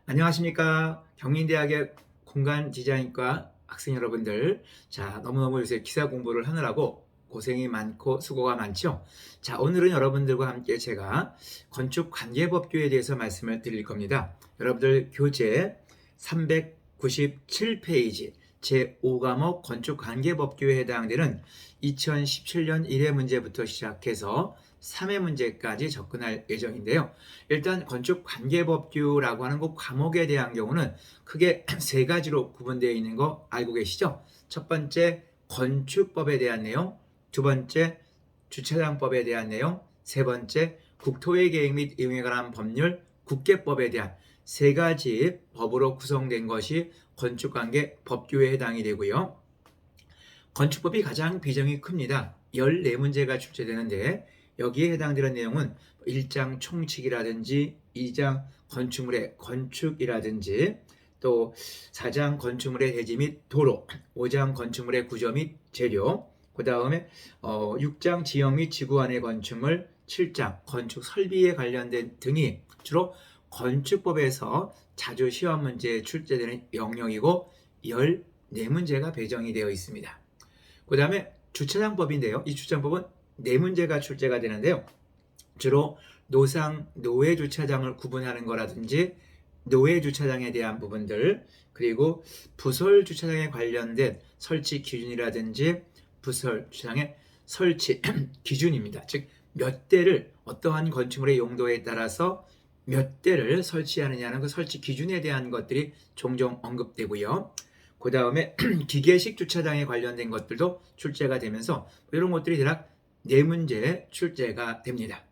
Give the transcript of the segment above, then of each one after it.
안녕하십니까. 경민대학의 공간디자인과 학생 여러분들. 자, 너무너무 요새 기사 공부를 하느라고 고생이 많고 수고가 많죠. 자, 오늘은 여러분들과 함께 제가 건축관계법규에 대해서 말씀을 드릴 겁니다. 여러분들 교재 397페이지 제5과목 건축관계법규에 해당되는 2017년 1회 문제부터 시작해서 3회 문제까지 접근할 예정인데요. 일단 건축관계법규라고 하는 그 과목에 대한 경우는 크게 세 가지로 구분되어 있는 거 알고 계시죠? 첫 번째 건축법에 대한 내용, 두 번째 주차장법에 대한 내용, 세 번째 국토의 계획 및 이용에 관한 법률, 국계법에 대한 세 가지 법으로 구성된 것이 건축관계 법규에 해당이 되고요. 건축법이 가장 비중이 큽니다. 14문제가 출제되는데 여기에 해당되는 내용은 1장 총칙이라든지 2장 건축물의 건축이라든지 또 4장 건축물의 대지 및 도로, 5장 건축물의 구조 및 재료, 그 다음에 6장 지형 및 지구 안의 건축물, 7장 건축 설비에 관련된 등이 주로 건축법에서 자주 시험 문제에 출제되는 영역이고 14문제가 배정이 되어 있습니다. 그 다음에 주차장법인데요. 이 주차장법은 4문제가 출제가 되는데요. 주로 노상, 노외 주차장을 구분하는 거라든지 노외 주차장에 대한 부분들, 그리고 부설 주차장에 관련된 설치 기준이라든지 부설 주차장의 설치 기준입니다. 즉 몇 대를 어떠한 건축물의 용도에 따라서 몇 대를 설치하느냐는 그 설치 기준에 대한 것들이 종종 언급되고요. 그 다음에 기계식 주차장에 관련된 것들도 출제가 되면서 이런 것들이 대략 4문제 출제가 됩니다.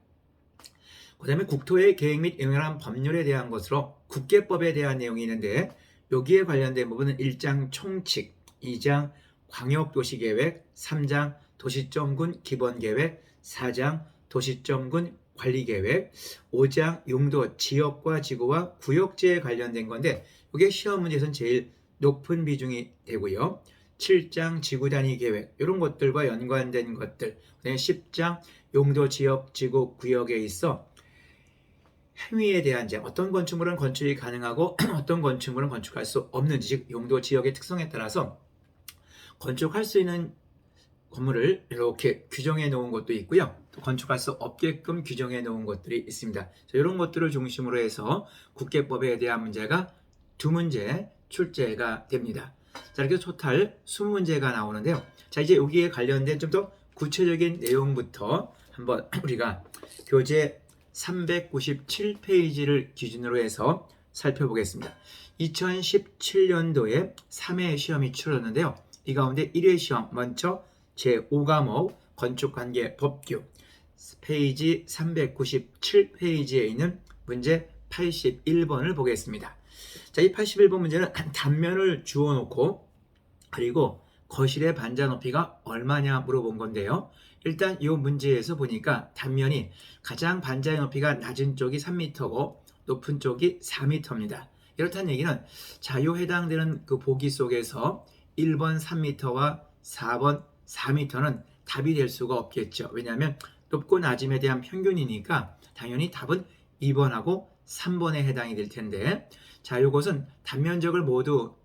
그 다음에 국토의 계획 및 이용에 관한 법률에 대한 것으로 국계법에 대한 내용이 있는데 여기에 관련된 부분은 1장 총칙, 2장 광역도시계획, 3장 도시점군 기본계획, 4장 도시점군 관리계획, 5장 용도 지역과 지구와 구역지에 관련된 건데 이게 시험 문제에서는 제일 높은 비중이 되고요. 7장 지구단위 계획 이런 것들과 연관된 것들, 그다음에 10장 용도 지역 지구 구역에 있어 행위에 대한 점, 어떤 건축물은 건축이 가능하고 어떤 건축물은 건축할 수 없는지, 즉 용도 지역의 특성에 따라서 건축할 수 있는 건물을 이렇게 규정해 놓은 것도 있고요. 또 건축할 수 없게끔 규정해 놓은 것들이 있습니다. 이런 것들을 중심으로 해서 국계법에 대한 문제가 2문제 출제가 됩니다. 자, 이렇게 토탈 20문제가 나오는데요. 자, 이제 여기에 관련된 좀 더 구체적인 내용부터 한번 우리가 교재 397페이지를 기준으로 해서 살펴보겠습니다. 2017년도에 3회 시험이 치러졌는데요. 이 가운데 1회 시험 먼저 제5과목 건축관계 법규 페이지 397페이지에 있는 문제 81번을 보겠습니다. 자, 이 81번 문제는 단면을 주어 놓고 그리고 거실의 반자 높이가 얼마냐 물어본 건데요. 일단 이 문제에서 보니까 단면이 가장 반자의 높이가 낮은 쪽이 3m고 높은 쪽이 4m입니다. 이렇다는 얘기는 자, 요 해당되는 그 보기 속에서 1번 3m와 4번 4m는 답이 될 수가 없겠죠. 왜냐하면 높고 낮음에 대한 평균이니까 당연히 답은 2번하고 3번에 해당이 될 텐데, 자, 이것은 단면적을 모두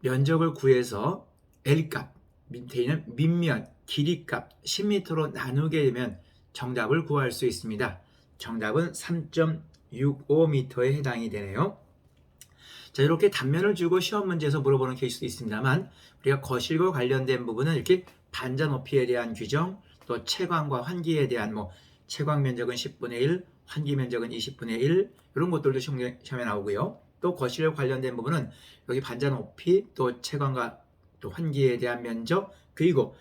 면적을 구해서 L값, 밑에 있는 밑면, 길이값 10m로 나누게 되면 정답을 구할 수 있습니다. 정답은 3.65m에 해당이 되네요. 자, 이렇게 단면을 주고 시험 문제에서 물어보는 케이스도 있습니다만 우리가 거실과 관련된 부분은 이렇게 반자 높이에 대한 규정, 또 채광과 환기에 대한 채광 면적은 10분의 1, 환기 면적은 20분의 1 이런 것들도 시험에 나오고요. 또 거실과 관련된 부분은 여기 반자 높이, 또 채광과 또 환기에 대한 면적, 그리고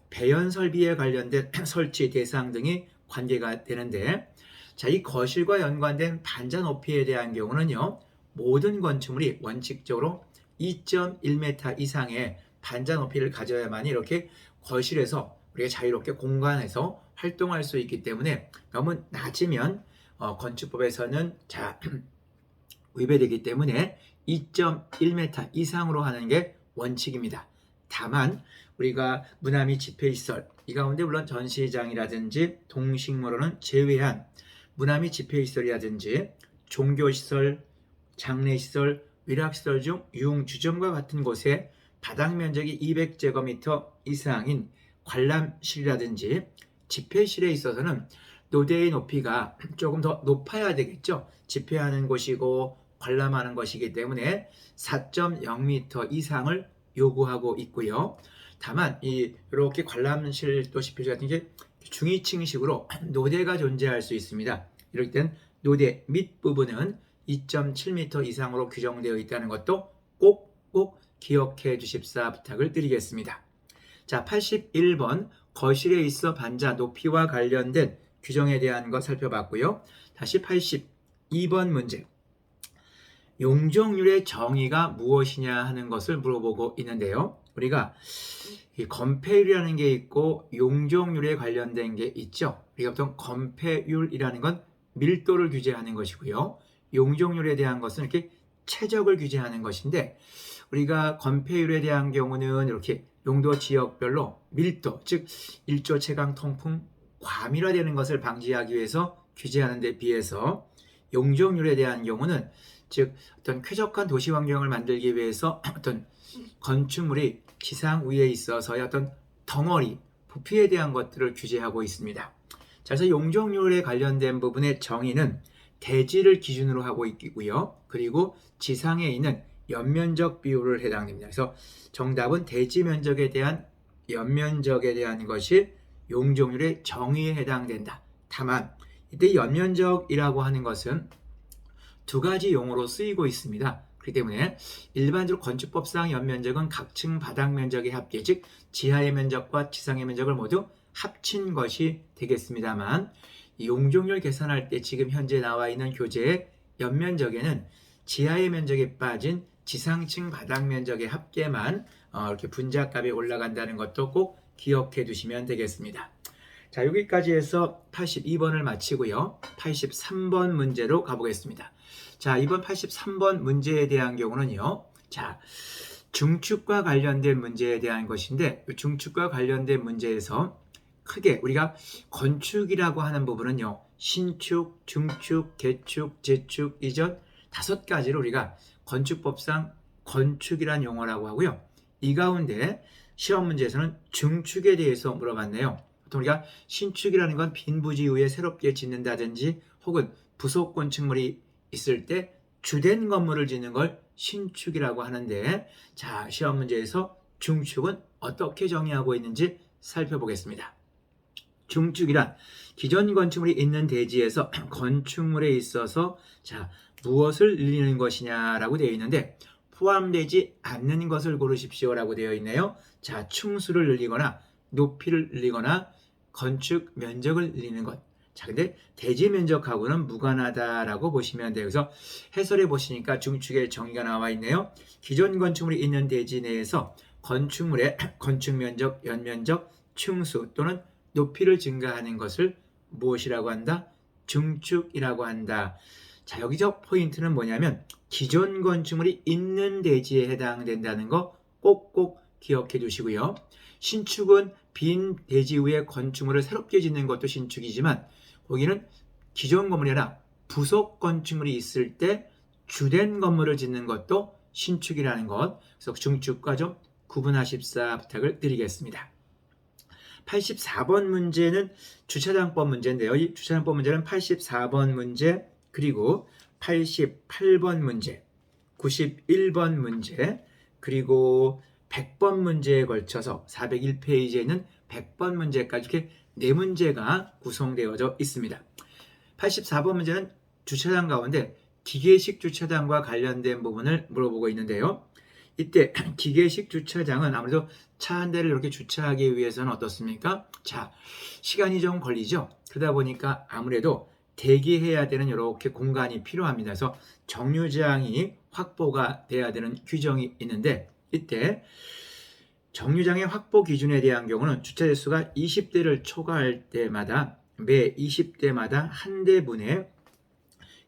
배연 설비에 관련된 설치 대상 등이 관계가 되는데, 자, 이 거실과 연관된 반자 높이에 대한 경우는요. 모든 건축물이 원칙적으로 2.1m 이상의 반자 높이를 가져야만 이렇게 거실에서 우리가 자유롭게 공간에서 활동할 수 있기 때문에 너무 낮으면 건축법에서는 위배되기 때문에 2.1m 이상으로 하는 게 원칙입니다. 다만 우리가 문화 및 집회시설, 이 가운데 물론 전시장이라든지 동식물원은 제외한 문화 및 집회시설이라든지 종교시설, 장례시설, 위락시설 중 유흥주점과 같은 곳에 바닥 면적이 200제곱미터 이상인 관람실이라든지 집회실에 있어서는 노대의 높이가 조금 더 높아야 되겠죠. 집회하는 곳이고 관람하는 것이기 때문에 4.0m 이상을 요구하고 있고요. 다만 이렇게 관람실 또 집회실 같은 게 중위층식으로 노대가 존재할 수 있습니다. 이럴 땐 노대 밑부분은 2.7m 이상으로 규정되어 있다는 것도 꼭 기억해 주십사 부탁을 드리겠습니다. 자, 81번 거실에 있어 반자 높이와 관련된 규정에 대한 것 살펴봤고요. 다시 82번 문제. 용적률의 정의가 무엇이냐 하는 것을 물어보고 있는데요. 우리가 이 건폐율이라는 게 있고 용적률에 관련된 게 있죠. 우리가 보통 건폐율이라는 건 밀도를 규제하는 것이고요. 용적률에 대한 것은 이렇게 최적을 규제하는 것인데, 우리가 건폐율에 대한 경우는 이렇게 용도 지역별로 밀도, 즉 1조 채강 통풍 과밀화되는 것을 방지하기 위해서 규제하는 데 비해서 용적률에 대한 경우는 즉 어떤 쾌적한 도시 환경을 만들기 위해서 어떤 건축물이 지상 위에 있어서의 어떤 덩어리, 부피에 대한 것들을 규제하고 있습니다. 자, 그래서 용적률에 관련된 부분의 정의는 대지를 기준으로 하고 있고요. 그리고 지상에 있는 연면적 비율을 해당됩니다. 그래서 정답은 대지 면적에 대한 연면적에 대한 것이 용적률의 정의에 해당된다. 다만 이때 연면적이라고 하는 것은 두 가지 용어로 쓰이고 있습니다. 그렇기 때문에 일반적으로 건축법상 연면적은 각층 바닥 면적의 합계, 즉 지하의 면적과 지상의 면적을 모두 합친 것이 되겠습니다만, 용적률 계산할 때 지금 현재 나와 있는 교재의 연면적에는 지하의 면적에 빠진 지상층 바닥 면적의 합계만 이렇게 분자값이 올라간다는 것도 꼭 기억해 두시면 되겠습니다. 자, 여기까지 해서 82번을 마치고요. 83번 문제로 가보겠습니다. 자, 이번 83번 문제에 대한 경우는요. 자, 중축과 관련된 문제에 대한 것인데, 중축과 관련된 문제에서 크게 우리가 건축이라고 하는 부분은요. 신축, 중축, 개축, 재축, 이전 5가지를 우리가 건축법상 건축이란 용어라고 하고요. 이 가운데 시험 문제에서는 중축에 대해서 물어봤네요. 보통 우리가 신축이라는 건 빈 부지 위에 새롭게 짓는다든지 혹은 부속 건축물이 있을 때 주된 건물을 짓는 걸 신축이라고 하는데, 자, 시험 문제에서 중축은 어떻게 정의하고 있는지 살펴보겠습니다. 중축이란 기존 건축물이 있는 대지에서 건축물에 있어서 자, 무엇을 늘리는 것이냐라고 되어 있는데, 포함되지 않는 것을 고르십시오라고 되어 있네요. 자, 층수를 늘리거나 높이를 늘리거나 건축 면적을 늘리는 것. 자, 근데 대지 면적하고는 무관하다라고 보시면 돼요. 그래서 해설해 보시니까 중축의 정의가 나와 있네요. 기존 건축물이 있는 대지 내에서 건축물의 건축 면적, 연면적, 층수 또는 높이를 증가하는 것을 무엇이라고 한다? 중축이라고 한다. 자, 여기서 포인트는 뭐냐면 기존 건축물이 있는 대지에 해당된다는 거 꼭꼭 기억해 두시고요. 신축은 빈 대지 위에 건축물을 새롭게 짓는 것도 신축이지만, 거기는 기존 건물이 아니라 부속 건축물이 있을 때 주된 건물을 짓는 것도 신축이라는 것. 그래서 중축과 좀 구분하십사 부탁을 드리겠습니다. 84번 문제는 주차장법 문제인데요. 이 주차장법 문제는 84번 문제, 그리고 88번 문제, 91번 문제, 그리고 100번 문제에 걸쳐서 401페이지에 있는 100번 문제까지 이렇게 4문제가 구성되어져 있습니다. 84번 문제는 주차장 가운데 기계식 주차장과 관련된 부분을 물어보고 있는데요. 이때 기계식 주차장은 아무래도 차 한 대를 이렇게 주차하기 위해서는 어떻습니까? 자, 시간이 좀 걸리죠. 그러다 보니까 아무래도 대기해야 되는 이렇게 공간이 필요합니다. 그래서 정류장이 확보가 돼야 되는 규정이 있는데, 이때 정류장의 확보 기준에 대한 경우는 주차대 수가 20대를 초과할 때마다 매 20대마다 한 대분의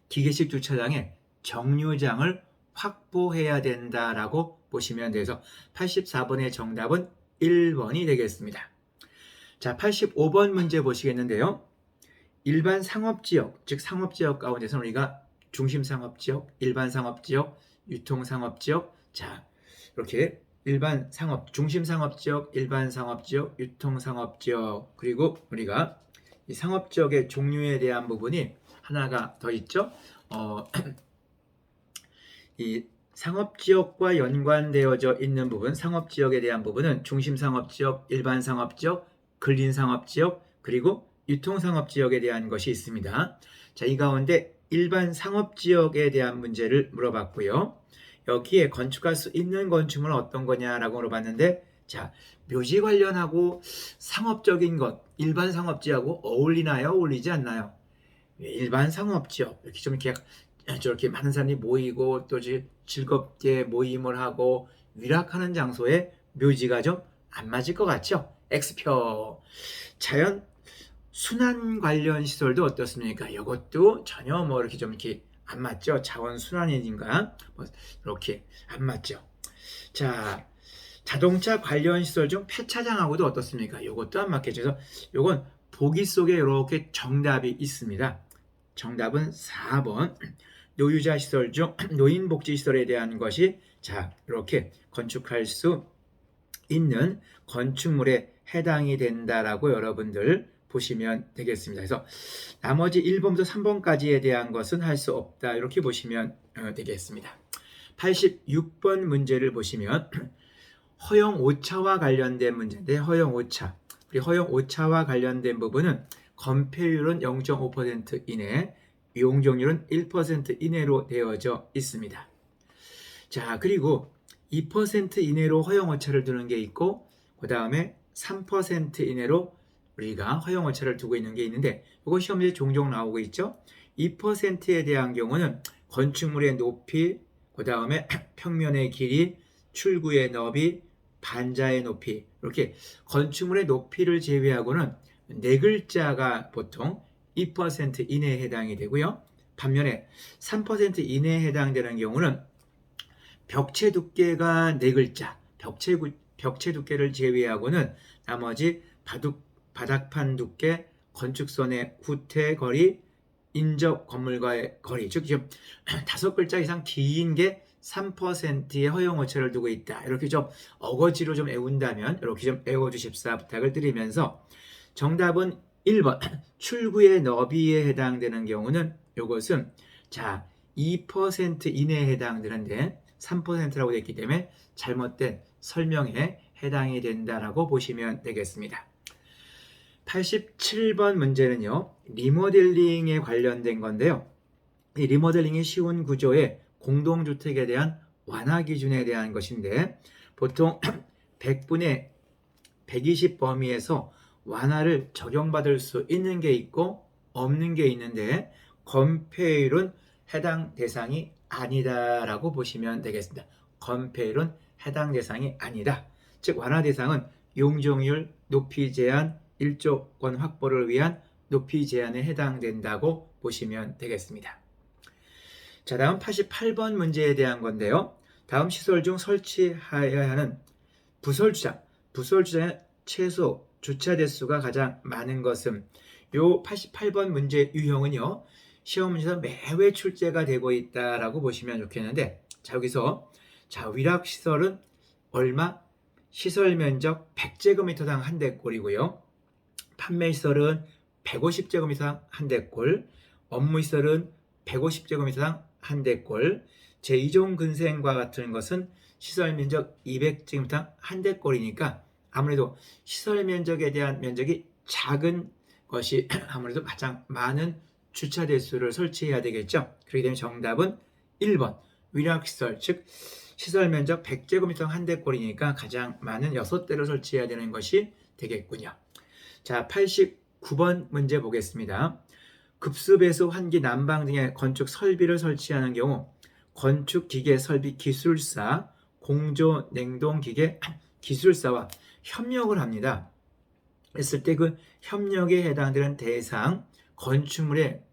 기계식 주차장에 정류장을 확보해야 된다라고 보시면 돼서 84번의 정답은 1번이 되겠습니다. 자, 85번 문제 보시겠는데요. 일반 상업지역, 즉 상업지역 가운데서는 우리가 중심상업지역, 일반상업지역, 유통상업지역. 자, 이렇게 일반 상업, 중심상업지역, 일반상업지역, 유통상업지역, 그리고 우리가 이 상업지역의 종류에 대한 부분이 하나가 더 있죠. 이 상업지역과 연관되어져 있는 부분, 상업지역에 대한 부분은 중심상업지역, 일반상업지역, 근린상업지역, 그리고 유통상업지역에 대한 것이 있습니다. 자, 이 가운데 일반상업지역에 대한 문제를 물어봤고요. 여기에 건축할 수 있는 건축물은 어떤 거냐라고 물어봤는데, 자, 묘지 관련하고 상업적인 것, 일반상업지역하고 어울리나요? 어울리지 않나요? 일반상업지역, 이렇게 좀 이렇게 저렇게 많은 사람이 모이고 또 즐겁게 모임을 하고 위락하는 장소에 묘지가 좀 안 맞을 것 같죠? X표. 자연 순환 관련 시설도 어떻습니까? 이것도 전혀 뭐 이렇게 좀 이렇게 안 맞죠? 자원 순환인가? 뭐 이렇게 안 맞죠? 자, 자동차 관련 시설 중 폐차장하고도 어떻습니까? 이것도 안 맞겠죠? 그래서 이건 보기 속에 이렇게 정답이 있습니다. 정답은 4번. 노유자 시설 중 노인복지 시설에 대한 것이 자, 이렇게 건축할 수 있는 건축물에 해당이 된다라고 여러분들 보시면 되겠습니다. 그래서 나머지 1번부터 3번까지에 대한 것은 할 수 없다. 이렇게 보시면 되겠습니다. 86번 문제를 보시면 허용 오차와 관련된 문제인데, 허용 오차. 우리 허용 오차와 관련된 부분은 건폐율은 0.5% 이내, 용적률은 1% 이내로 되어져 있습니다. 자, 그리고 2% 이내로 허용 오차를 두는 게 있고, 그 다음에 3% 이내로 우리가 허용 오차를 두고 있는 게 있는데, 이거 시험에 종종 나오고 있죠. 2%에 대한 경우는 건축물의 높이, 그 다음에 평면의 길이, 출구의 너비, 반자의 높이, 이렇게 건축물의 높이를 제외하고는 네 글자가 보통 2% 이내에 해당이 되고요. 반면에 3% 이내에 해당되는 경우는 벽체 두께가 네 글자, 벽체 두께를 제외하고는 나머지 바닥판 두께, 건축선의 구태 거리, 인접 건물과의 거리, 즉 지금 5글자 이상 긴 게 3%의 허용 오차를 두고 있다. 이렇게 좀 어거지로 좀 외운다면 이렇게 좀 외워주십사 부탁을 드리면서, 정답은 1번 출구의 너비에 해당되는 경우는 이것은 자 2% 이내에 해당되는데 3%라고 되어 있기 때문에 잘못된 설명에 해당이 된다라고 보시면 되겠습니다. 87번 문제는요, 리모델링에 관련된 건데요. 이 리모델링이 쉬운 구조의 공동주택에 대한 완화 기준에 대한 것인데, 보통 100분의 120 범위에서 완화를 적용받을 수 있는 게 있고 없는 게 있는데, 건폐율은 해당 대상이 아니다라고 보시면 되겠습니다. 건폐율은 해당 대상이 아니다. 즉 완화 대상은 용적률, 높이 제한, 일조권 확보를 위한 높이 제한에 해당된다고 보시면 되겠습니다. 자, 다음 88번 문제에 대한 건데요. 다음 시설 중 설치해야 하는 부설주장의 최소 주차 대수가 가장 많은 것은, 요 88번 문제 유형은요, 시험 문제에서 매회 출제가 되고 있다라고 보시면 좋겠는데, 자, 여기서 자, 위락시설은 얼마? 시설 면적 100제곱미터당 한 대꼴이고요. 판매시설은 150제곱미터당 한 대꼴, 업무시설은 150제곱미터당 한 대꼴, 제2종 근생과 같은 것은 시설 면적 200제곱미터당 한 대꼴이니까 아무래도 시설 면적에 대한 면적이 작은 것이 아무래도 가장 많은 주차 대수를 설치해야 되겠죠. 그렇기 때문에 정답은 1번 위락시설, 즉 시설 면적 100제곱미터 한 대꼴이니까 가장 많은 6대를 설치해야 되는 것이 되겠군요. 자, 89번 문제 보겠습니다. 급수배수, 환기, 난방 등의 건축 설비를 설치하는 경우 건축기계 설비 기술사, 공조 냉동기계 기술사와 협력을 합니다. 했을 때 그 협력에 해당되는 대상, 건축물의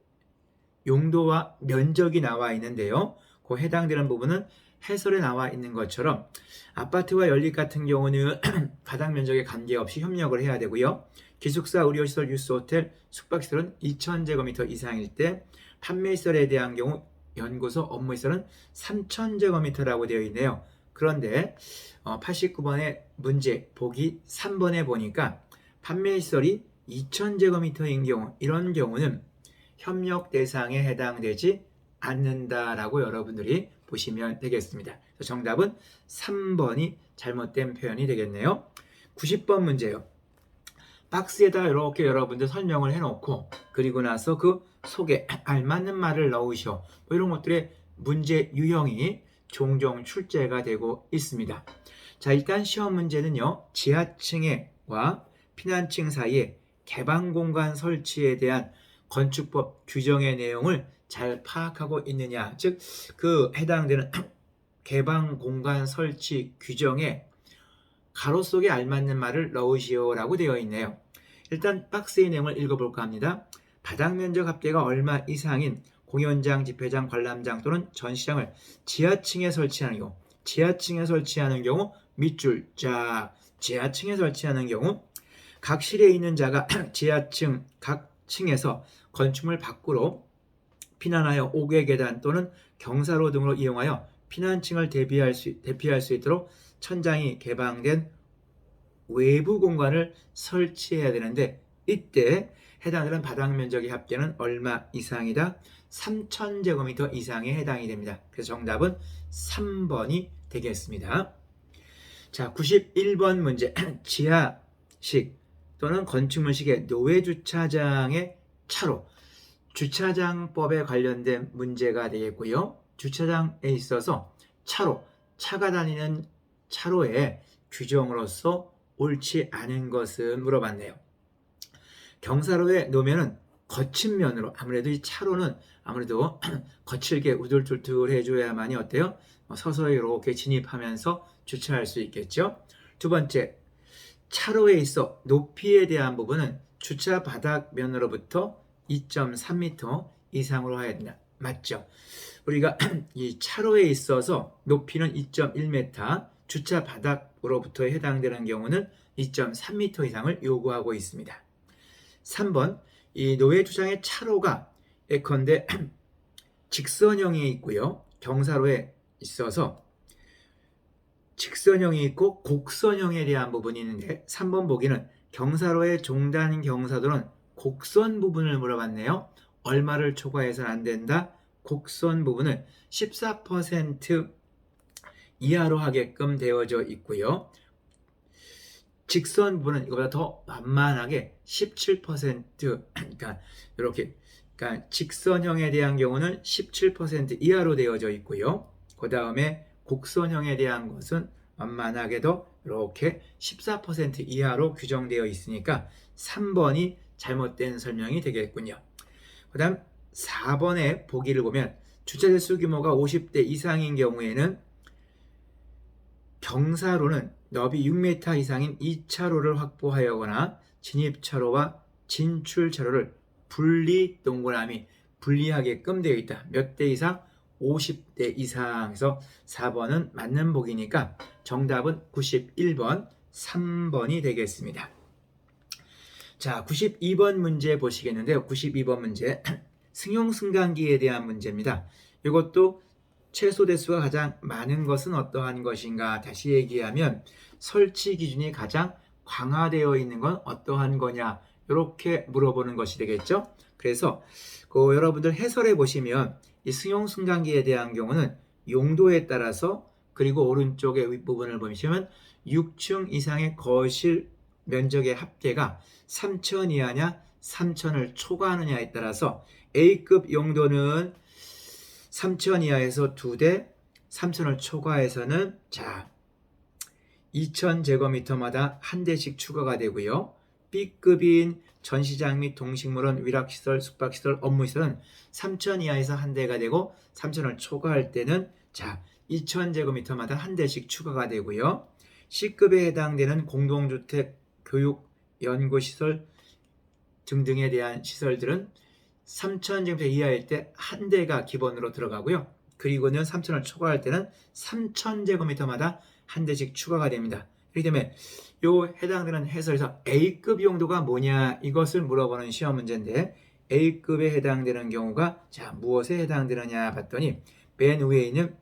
용도와 면적이 나와 있는데요. 그 해당되는 부분은 해설에 나와 있는 것처럼 아파트와 연립 같은 경우는 바닥 면적에 관계없이 협력을 해야 되고요. 기숙사, 의료시설, 유스호텔, 숙박시설은 2000제곱미터 이상일 때, 판매시설에 대한 경우 연구소 업무시설은 3,000제곱미터라고 되어 있네요. 그런데 89번의 문제 보기 3번에 보니까 판매시설이 2,000제곱미터인 경우, 이런 경우는 협력 대상에 해당되지 않는다라고 여러분들이 보시면 되겠습니다. 정답은 3번이 잘못된 표현이 되겠네요. 90번 문제요. 박스에다 이렇게 여러분들 설명을 해놓고 그리고 나서 그 속에 알맞는 말을 넣으셔. 뭐 이런 것들의 문제 유형이 종종 출제가 되고 있습니다. 자, 일단 시험 문제는요. 지하층과 피난층 사이에 개방 공간 설치에 대한 건축법 규정의 내용을 잘 파악하고 있느냐. 즉, 그 해당되는 개방 공간 설치 규정에 가로 속에 알맞는 말을 넣으시오라고 되어 있네요. 일단 박스의 내용을 읽어볼까 합니다. 바닥 면적 합계가 얼마 이상인 공연장, 집회장, 관람장 또는 전시장을 지하층에 설치하는 경우, 지하층에 설치하는 경우 밑줄 쫙, 지하층에 설치하는 경우 각 실에 있는 자가 지하층 각 층에서 건축물 밖으로 피난하여 5개 계단 또는 경사로 등으로 이용하여 피난층을 대피할 수 있도록 천장이 개방된 외부 공간을 설치해야 되는데 이때 해당되는 바닥 면적의 합계는 얼마 이상이다? 3,000제곱미터 이상에 해당이 됩니다. 그래서 정답은 3번이 되겠습니다. 자, 91번 문제. 지하식 또는 건축물식의 노외주차장의 차로, 주차장법에 관련된 문제가 되겠고요. 주차장에 있어서 차로, 차가 다니는 차로의 규정으로서 옳지 않은 것은 물어봤네요. 경사로에 놓으면은 거친 면으로, 아무래도 이 차로는 아무래도 거칠게 우둘툴툴 해줘야만이 어때요? 서서히 이렇게 진입하면서 주차할 수 있겠죠. 두 번째, 차로에 있어 높이에 대한 부분은 주차 바닥 면으로부터 2.3m 이상으로 해야 된다. 맞죠? 우리가 이 차로에 있어서 높이는 2.1m, 주차 바닥으로부터 해당되는 경우는 2.3m 이상을 요구하고 있습니다. 3번, 이 노외주차장의 차로가 예컨대 직선형이 있고요. 경사로에 있어서 직선형이 있고 곡선형에 대한 부분이 있는데 3번 보기는 경사로의 종단 경사도는 곡선 부분을 물어봤네요. 얼마를 초과해서는 안 된다? 곡선 부분을 14% 이하로 하게끔 되어져 있고요. 직선 부분은 이거보다 더 완만하게 17% 그러니까 이렇게 직선형에 대한 경우는 17% 이하로 되어져 있고요. 그 다음에 곡선형에 대한 것은 완만하게도 이렇게 14% 이하로 규정되어 있으니까 3번이 잘못된 설명이 되겠군요. 그 다음 4번의 보기를 보면 주차대수 규모가 50대 이상인 경우에는 경사로는 너비 6m 이상인 2차로를 확보하여거나 진입차로와 진출차로를 동그라미 분리하게끔 되어 있다. 몇 대 이상? 50대 이상에서 4번은 맞는 보기니까 정답은 91번 3번이 되겠습니다. 자, 92번 문제 보시겠는데요. 92번 문제 승용승강기에 대한 문제입니다. 이것도 최소 대수가 가장 많은 것은 어떠한 것인가? 다시 얘기하면 설치 기준이 가장 강화되어 있는 건 어떠한 거냐? 이렇게 물어보는 것이 되겠죠. 그래서 여러분들 해설해 보시면 이 승용승강기에 대한 경우는 용도에 따라서 그리고 오른쪽의 윗부분을 보시면 6층 이상의 거실 면적의 합계가 3,000 이하냐 3,000을 초과하느냐에 따라서 A급 용도는 3,000 이하에서 2대, 3,000을 초과해서는 2,000제곱미터마다 한 대씩 추가가 되고요. B급인 전시장 및 동식물원, 위락시설, 숙박시설, 업무시설은 3,000 이하에서 한 대가 되고 3,000을 초과할 때는 2,000제곱미터마다 한 대씩 추가가 되고요. C급에 해당되는 공동주택, 교육, 연구시설 등등에 대한 시설들은 3,000제곱미터 이하일 때 한 대가 기본으로 들어가고요. 그리고는 3,000을 초과할 때는 3,000제곱미터마다 한 대씩 추가가 됩니다. 그렇기 때문에 요 해당되는 해설에서 A급 용도가 뭐냐 이것을 물어보는 시험 문제인데 A급에 해당되는 경우가 자 무엇에 해당되느냐 봤더니 맨 위에 있는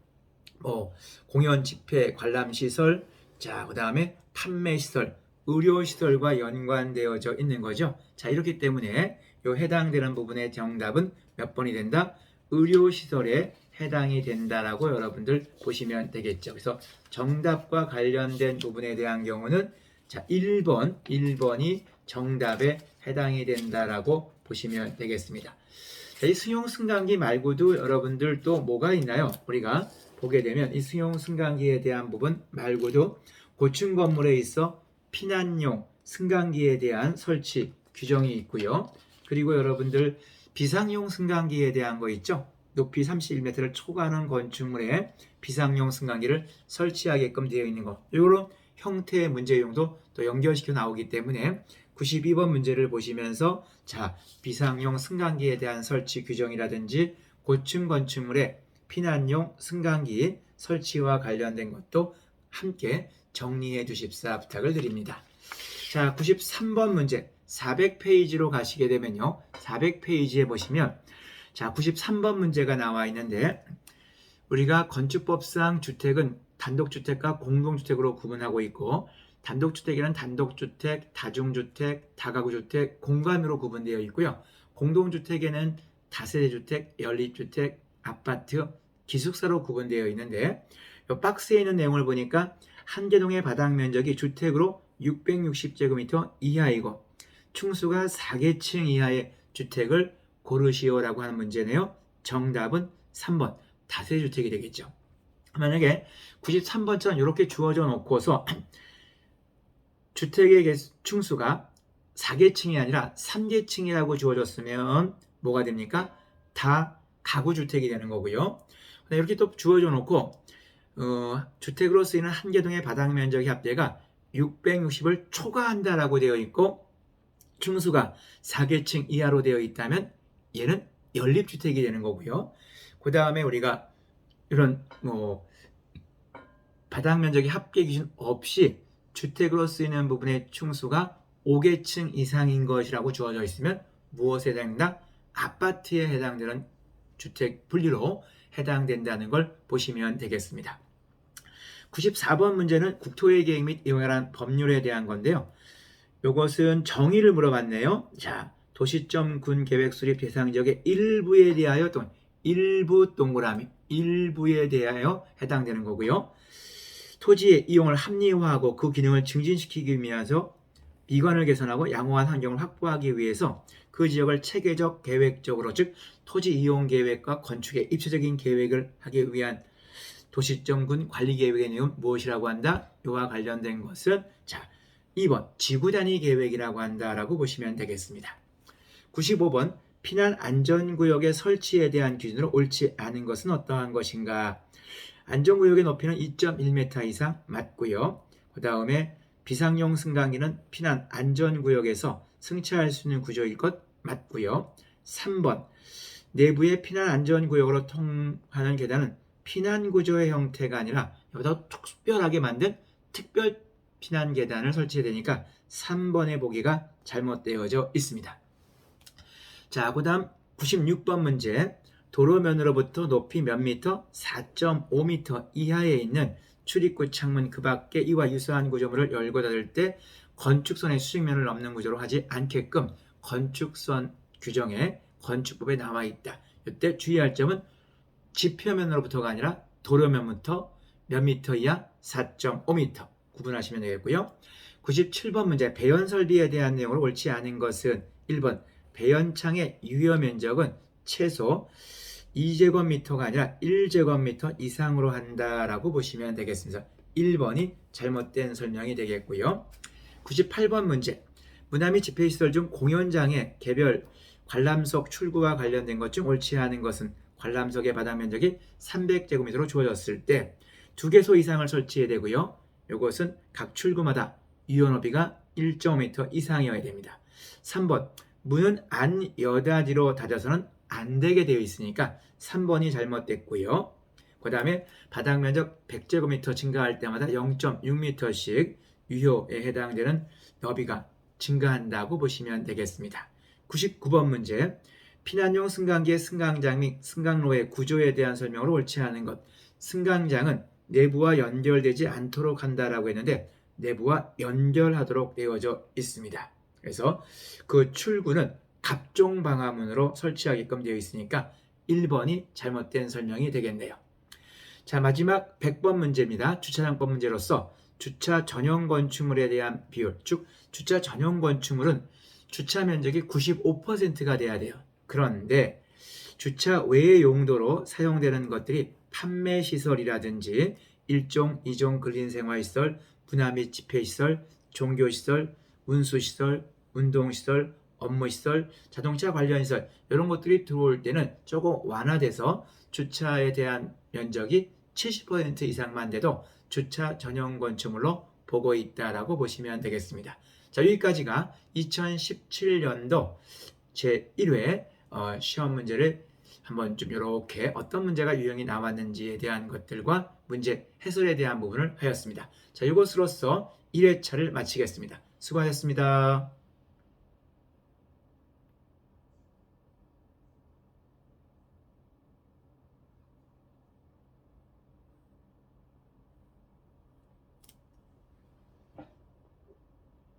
공연 집회 관람 시설, 자 그다음에 판매 시설, 의료 시설과 연관되어져 있는 거죠. 자 이렇기 때문에 요 해당되는 부분의 정답은 몇 번이 된다? 의료 시설에 해당이 된다라고 여러분들 보시면 되겠죠. 그래서 정답과 관련된 부분에 대한 경우는 자 1번이 정답에 해당이 된다라고 보시면 되겠습니다. 자, 이 승용 승강기 말고도 여러분들 또 뭐가 있나요? 우리가 보게 되면 이 승용 승강기에 대한 부분 말고도 고층 건물에 있어 피난용 승강기에 대한 설치 규정이 있고요. 그리고 여러분들 비상용 승강기에 대한 거 있죠? 높이 31m를 초과하는 건축물에 비상용 승강기를 설치하게끔 되어 있는 거. 이런 형태의 문제용도 또 연결시켜 나오기 때문에 92번 문제를 보시면서 자 비상용 승강기에 대한 설치 규정이라든지 고층 건축물에 피난용 승강기 설치와 관련된 것도 함께 정리해 주십사 부탁을 드립니다. 자 93번 문제 400페이지로 가시게 되면요. 400페이지에 보시면 자 93번 문제가 나와 있는데 우리가 건축법상 주택은 단독주택과 공동주택으로 구분하고 있고 단독주택에는 단독주택, 다중주택, 다가구주택, 공간으로 구분되어 있고요. 공동주택에는 다세대주택, 연립주택, 아파트, 기숙사로 구분되어 있는데 이 박스에 있는 내용을 보니까 한 개동의 바닥 면적이 주택으로 660제곱미터 이하이고 층수가 4개층 이하의 주택을 고르시오라고 하는 문제네요. 정답은 3번 다세대주택이 되겠죠. 만약에 93번처럼 이렇게 주어져 놓고서 주택의 층수가 4개층이 아니라 3개층이라고 주어졌으면 뭐가 됩니까? 다 가구주택이 되는 거고요. 이렇게 또 주어져 놓고 주택으로 쓰이는 한 개동의 바닥 면적의 합계가 660을 초과한다라고 되어 있고 층수가 4개층 이하로 되어 있다면 얘는 연립주택이 되는 거고요. 그 다음에 우리가 이런 바닥 면적의 합계 기준 없이 주택으로 쓰이는 부분의 층수가 5개층 이상인 것이라고 주어져 있으면 무엇에 해당된다? 아파트에 해당되는 주택 분류로 해당된다는 걸 보시면 되겠습니다. 94번 문제는 국토의 계획 및 이와 관한 법률에 대한 건데요. 이것은 정의를 물어봤네요. 자, 도시점 군 계획 수립 대상 지역의 일부에 대하여 또는 일부 동그라미 일부에 대하여 해당되는 거고요. 토지의 이용을 합리화하고 그 기능을 증진시키기 위해서 미관을 개선하고 양호한 환경을 확보하기 위해서 그 지역을 체계적 계획적으로 즉 토지 이용 계획과 건축의 입체적인 계획을 하기 위한 도시점군 관리 계획의 내용은 무엇이라고 한다? 이와 관련된 것은 자 2번 지구 단위 계획이라고 한다라고 보시면 되겠습니다. 95번 피난 안전구역의 설치에 대한 기준으로 옳지 않은 것은 어떠한 것인가? 안전구역의 높이는 2.1m 이상 맞고요. 그 다음에 비상용 승강기는 피난 안전구역에서 승차할 수 있는 구조일 것 맞고요. 3번 내부의 피난 안전구역으로 통하는 계단은 피난 구조의 형태가 아니라 여기다 특별하게 만든 특별 피난 계단을 설치해야 되니까 3번의 보기가 잘못되어져 있습니다. 자, 그 다음 96번 문제 도로면으로부터 높이 몇 미터? 4.5m 이하에 있는 출입구 창문 그 밖에 이와 유사한 구조물을 열고 닫을 때 건축선의 수직면을 넘는 구조로 하지 않게끔 건축선 규정에 건축법에 나와 있다. 이때 주의할 점은 지표면으로부터가 아니라 도로면부터 몇 미터 이하? 4.5m 구분하시면 되겠고요. 97번 문제 배연 설비에 대한 내용으로 옳지 않은 것은 1번 배연창의 유효 면적은 최소 2제곱미터가 아니라 1제곱미터 이상으로 한다라고 보시면 되겠습니다. 1번이 잘못된 설명이 되겠고요. 98번 문제 문화 및 집회시설 중 공연장의 개별 관람석 출구와 관련된 것 중 옳지 않은 것은 관람석의 바닥 면적이 300제곱미터로 주어졌을 때 2개소 이상을 설치해야 되고요. 이것은 각 출구마다 유효 높이가 1.5m 이상이어야 됩니다. 3번 문은 안 여닫이로 닫아서는 안 되게 되어 있으니까 3번이 잘못됐고요. 그 다음에 바닥 면적 100제곱미터 증가할 때마다 0.6m씩 유효에 해당되는 너비가 증가한다고 보시면 되겠습니다. 99번 문제 피난용 승강기의 승강장 및 승강로의 구조에 대한 설명으로 옳지 않은 것. 승강장은 내부와 연결되지 않도록 한다라고 했는데 내부와 연결하도록 되어져 있습니다. 그래서 그 출구는 갑종 방화문으로 설치하게끔 되어 있으니까 1번이 잘못된 설명이 되겠네요. 자, 마지막 100번 문제입니다. 주차장법 문제로서 주차 전용 건축물에 대한 비율, 즉 주차 전용 건축물은 주차 면적이 95%가 돼야 돼요. 그런데 주차 외의 용도로 사용되는 것들이 판매시설이라든지 1종, 2종 근린생활시설, 분화 및 집회시설, 종교시설, 운수시설, 운동시설, 업무시설, 자동차 관련시설 이런 것들이 들어올 때는 조금 완화돼서 주차에 대한 면적이 70% 이상만 돼도 주차 전용 건축물로 보고 있다라고 보시면 되겠습니다. 자, 여기까지가 2017년도 제1회 시험 문제를 한번 좀 이렇게 어떤 문제가 유형이 나왔는지에 대한 것들과 문제 해설에 대한 부분을 하였습니다. 자, 이것으로써 1회차를 마치겠습니다. 수고하셨습니다.